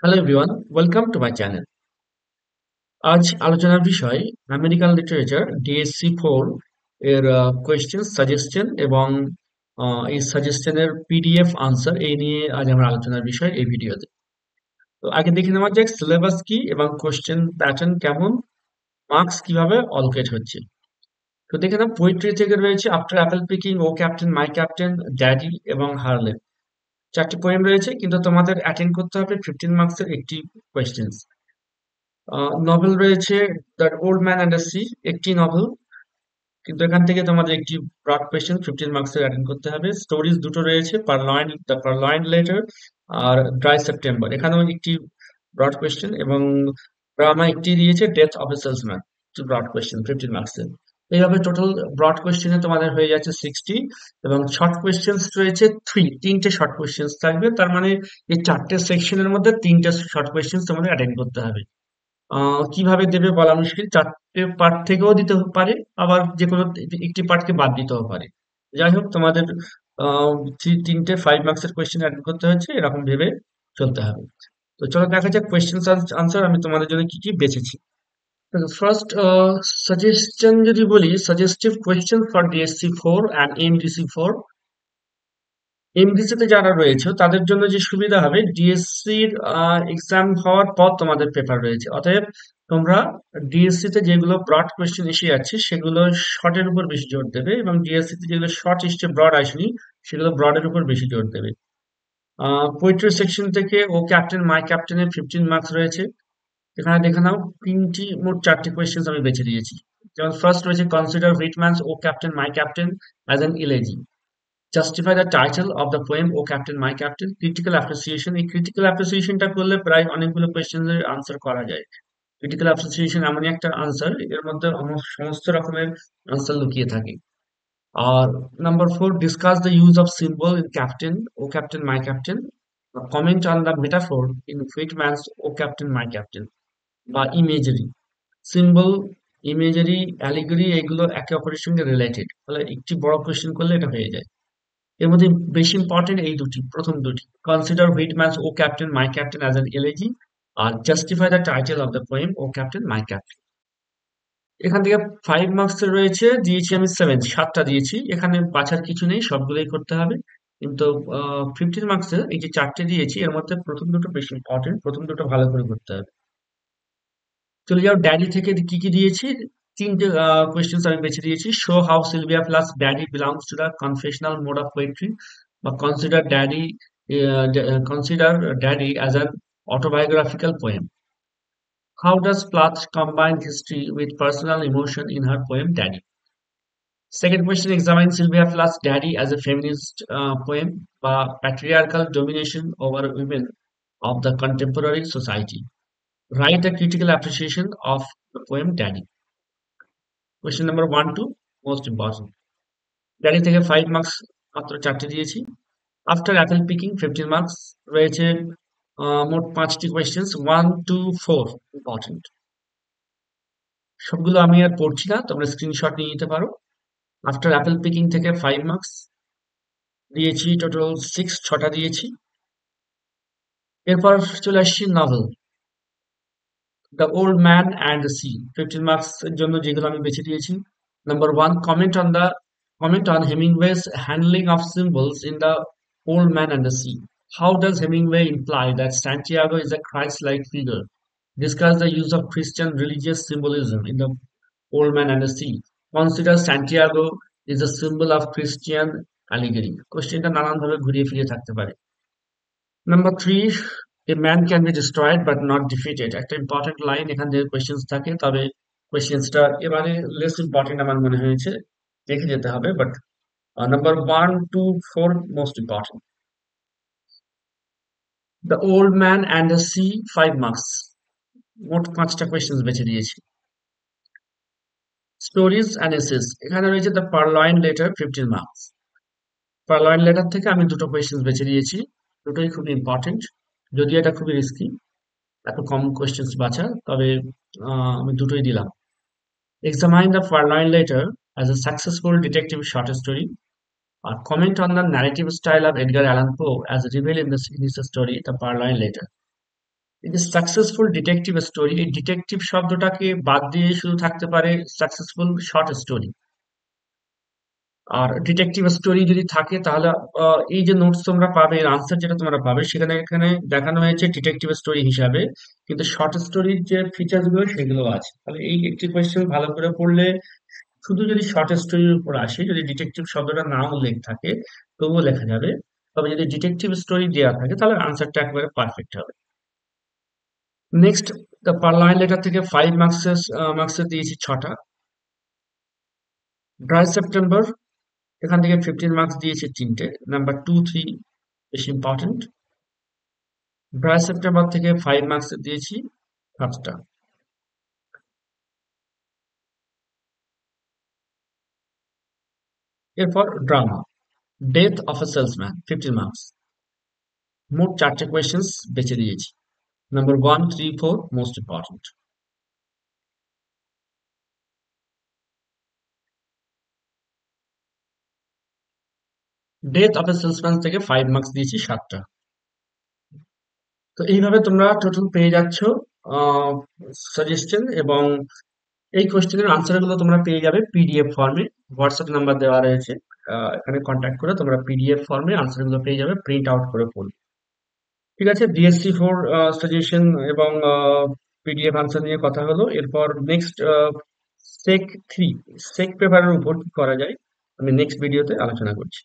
Hello everyone, welcome to my channel. আজ আলোচনার বিষয় আমেরিকান লিটারেচার ডিএসসি 4 এর কোয়েশ্চেন সাজেশন এবং এই সাজেশনের পিডিএফ আনসার এই নিয়ে আজ আমার আলোচনার বিষয় এই ভিডিওতে। তো আগে দেখে নেওয়া যাক সিলেবাস কি এবং কোয়েশ্চেন প্যাটার্ন কেমন, মার্কস কিভাবে অলোকেট হচ্ছে। তো দেখে নাও পোয়েট্রি থেকে রয়েছে after apple picking, O captain, my captain, daddy এবং হারলেম। চারটি পোয়েম রয়েছে কিন্তু তোমাদের অ্যাটেন্ড করতে হবে 15 মার্কসের একটি কোয়েশ্চেন। নভেল রয়েছে the old man and the sea, একটি নভেল, কিন্তু এখান থেকে তোমাদের একটি ব্রড কোয়েশ্চেন 15 মার্কসের অ্যাটেন্ড করতে হবে। স্টোরিজ দুটো রয়েছে, পারলয়েন দ্য পারলয়েন লেটার আর ড্রাই সেপ্টেম্বর, এখানেও একটি ব্রড কোয়েশ্চেন, এবং ড্রামা একটি দিয়েছে Death of a Salesman, broad question 15 মার্কসের। এইভাবে টোটাল ব্রড কোয়েশ্চেনে তোমাদের হয়ে যাচ্ছে 60, এবং শর্ট কোয়েশ্চেন্স রয়েছে তিনটে শর্ট কোয়েশ্চেন্স থাকবে, তার মানে এই চারটে সেকশনের মধ্যে তিনটে শর্ট কোয়েশ্চেন্স তোমাদের অ্যাটেন্ড করতে হবে। কিভাবে দেবে বলা মুশকিল। ৪ টে পার্ট থেকেও দিতে পারে, আবার যেকোনো একটি পার্টকে বাদ দিতেও পারে। যাই হোক, তোমাদের আ ৩টে 5 মার্কসের কোয়েশ্চেন অ্যাটেন্ড করতে হচ্ছে, এরকম ভেবে চলতে হবে। তো চলো দেখা যাক কোয়েশ্চেন আনসার আমি তোমাদের জন্য কি বেছেছি। ফার্স্ট সাজেশন যদি বলি, suggestive question for DSC 4 and MDC 4। MDC তে যারা রয়েছে তাদের জন্য যে সুবিধা হবে, ডিএসসির এক্সাম হওয়ার পর তোমাদের পেপার রয়েছে, অতএব তোমরা ডিএসসি তে যেগুলো ব্রড কোয়েশ্চেন এসে যাচ্ছে সেগুলো শর্টের উপর বেশি জোর দেবে, এবং ডিএসসি তে যেগুলো শর্ট এসছে ব্রড আসেনি সেগুলো ব্রডের উপর বেশি জোর দেবে। পোয়েট্রি সেকশন থেকে ও ক্যাপ্টেন মাই ক্যাপ্টেনের 15 মার্কস রয়েছে। এখানে দেখে নাও মোট চারটি কোয়েশ্চেন আমি বেছে দিয়েছি। যেমন ফার্স্ট রয়েছে consider Whitman's O captain my Captain as an elegy, justify the title of the poem O captain my Captain, critical appreciation. এই ক্রিটিক্যাল অ্যাপ্রিসিয়েশনটা করলে প্রায় অনেকগুলো কোয়েশ্চেনের আনসার করা যায়। ক্রিটিক্যাল অ্যাপ্রিসিয়েশন এমনই একটা আনসার, এর মধ্যে সমস্ত রকমের আনসার লুকিয়ে থাকে। আর number 4, discuss the use of symbol in Captain O captain my Captain, comment on the metaphor in Whitman's O captain my Captain, বা ইমেজারি। সিম্বল, ইমেজারি, অ্যালিগরি এগুলো একে অপরের সঙ্গে রিলেটেড, ফলে একটি বড় কোয়েশ্চেন করলে এটা হয়ে যায়। এর মধ্যে বেশি ইম্পর্টেন্ট এই দুটি, প্রথম দুটি, consider Whitman's O captain my Captain as an elegy, আর justify the title of the poem O captain my Captain. এখান থেকে 5 মার্কস রয়েছে, দিয়েছি আমি 7টা দিয়েছি, এখানে বাছার কিছু নেই, সবগুলোই করতে হবে। কিন্তু 15 মার্কসের এই যে চারটে দিয়েছি এর মধ্যে প্রথম দুটো বেশি ইম্পর্টেন্ট, প্রথম দুটো ভালো করে করতে হবে। চলে যাও ড্যাডি থেকে কি কি দিয়েছি। তিনটে কোয়েশ্চেন্স আমি বেছে দিয়েছি। Show how Sylvia Plath's Daddy belongs to the confessional mode of poetry, বা consider Daddy as an autobiographical poem. How does Plath combine history with personal emotion in her poem Daddy. Second question, examine Sylvia Plath's Daddy as a feminist poem, বা patriarchal domination over women of the contemporary society. Write a critical appreciation of the poem Daddy. Question number 1 to most important. Daddy থেকে 5 marks মাত্র চারটে দিয়েছি। After apple Peking 15 marks রয়েছে। মোট 5টি questions, 1 to 4 important. সবগুলো আমি আর পড়ছি না, তোমরা স্ক্রিনশট নিয়ে নিতে পারো। আফটার অ্যাপেল পিকিং থেকে 5 মার্কস দিয়েছি, টোটাল 6টা দিয়েছি। এরপর চলে আসছি novel, the old man and the C, 15 marks এর জন্য যেগুলো আমি বেছে দিয়েছি। Number 1, comment on Hemingway's handling of symbols in The Old Man and the Sea. How does Hemingway imply that Santiago is a Christ-like figure? Discuss the use of Christian religious symbolism in The Old Man and the Sea. Consider Santiago is a symbol of Christian allegory. কোশ্চেনটা নানানভাবে ঘুরিয়ে ফিরিয়ে থাকতে পারে। Number 3, a man can be destroyed but not defeated, একটা important line এখান থেকে questions থাকে, তবে কোয়েশ্চেন্সটা এবারে লেস ইম্পর্টেন্ট আমার মনে হয়েছে, দেখে যেতে হবে, but number 1 to 4 most important. The old man and the C, 5 marks, মোট 5টা কোয়েশ্চেন্স বেছে দিয়েছি। স্টোরিজ অ্যান্ড এসেস, এখানে রয়েছে the purloined letter, 15 marks. পারলয়েন letter থেকে আমি দুটো কোয়েশ্চেন্স বেছে দিয়েছি, দুটোই খুবই ইম্পর্টেন্ট, যদিও এটা খুবই রিস্কি এত কম কোয়েশ্চেন্স বাছা, তবে আমি দুটোই দিলাম। Examine the Farline letter as a successful detective short story, or comment on the narrative style of Edgar Allan Poe as revealed in his story, The Farline Letter. এই যে সাকসেসফুল ডিটেকটিভ স্টোরি, এই detective শব্দটাকে বাদ দিয়ে শুধু থাকতে পারে successful short story. আর detective story যদি থাকে তাহলে এই যে নোটস তোমরা পাবে, এর আনসার যেটা তোমরা পাবে সেখানে এখানে দেখানো হয়েছে ডিটেকটিভ স্টোরি হিসাবে, কিন্তু শর্ট স্টোরির যে ফিচার্স গুলো সেগুলো আছে। তাহলে এই একটি কোয়েশ্চেন ভালো করে পড়লে, শুধু যদি শর্ট স্টোরির উপর আসে, যদি ডিটেকটিভ শব্দটা না উল্লেখ থাকে তবুও লেখা যাবে। তবে যদি ডিটেকটিভ স্টোরি দেওয়া থাকে তাহলে আনসারটা একেবারে পারফেক্ট হবে। নেক্সট, পার লাইন লেটার থেকে 5 মার্কসের দিয়েছি 6টা। ড্রাই সেপ্টেম্বর, এখান থেকে 15 মার্কস দিয়েছি 3টে। নাম্বার 2, 3 বেশি ইম্পর্টেন্ট। ড্রাই সেপ্টেম্বর থেকে 5 মার্কসের দিয়েছি 7টা। এরপর drama, death of a salesman, 15 marks. মোট 4টে কোয়েশ্চেন্স বেছে দিয়েছি। Number 1, 3, 4 most important. Death of a salesman থেকে 5 মার্কস দিয়েছি 7টা। তো এইভাবে তোমরা টোটাল পেয়ে যাচ্ছ সাজেশন, এবং এই কোশ্চেনের আনসার গুলো তোমরা পেয়ে যাবে পিডিএফ ফর্মে। হোয়াটসঅ্যাপ নাম্বার দেওয়া রয়েছে, এখানে কন্ট্যাক্ট করে তোমরা পিডিএফ ফর্মে আনসার গুলো পেয়ে যাবে, প্রিন্ট আউট করে পড়বে। ঠিক আছে, ডিএসসি 4 সাজেশন এবং পিডিএফ আনসার নিয়ে কথা হলো। এরপর নেক্সট সেক 3, সেক পেপারের উপর কি করা যায় আমি নেক্সট ভিডিওতে আলোচনা করছি।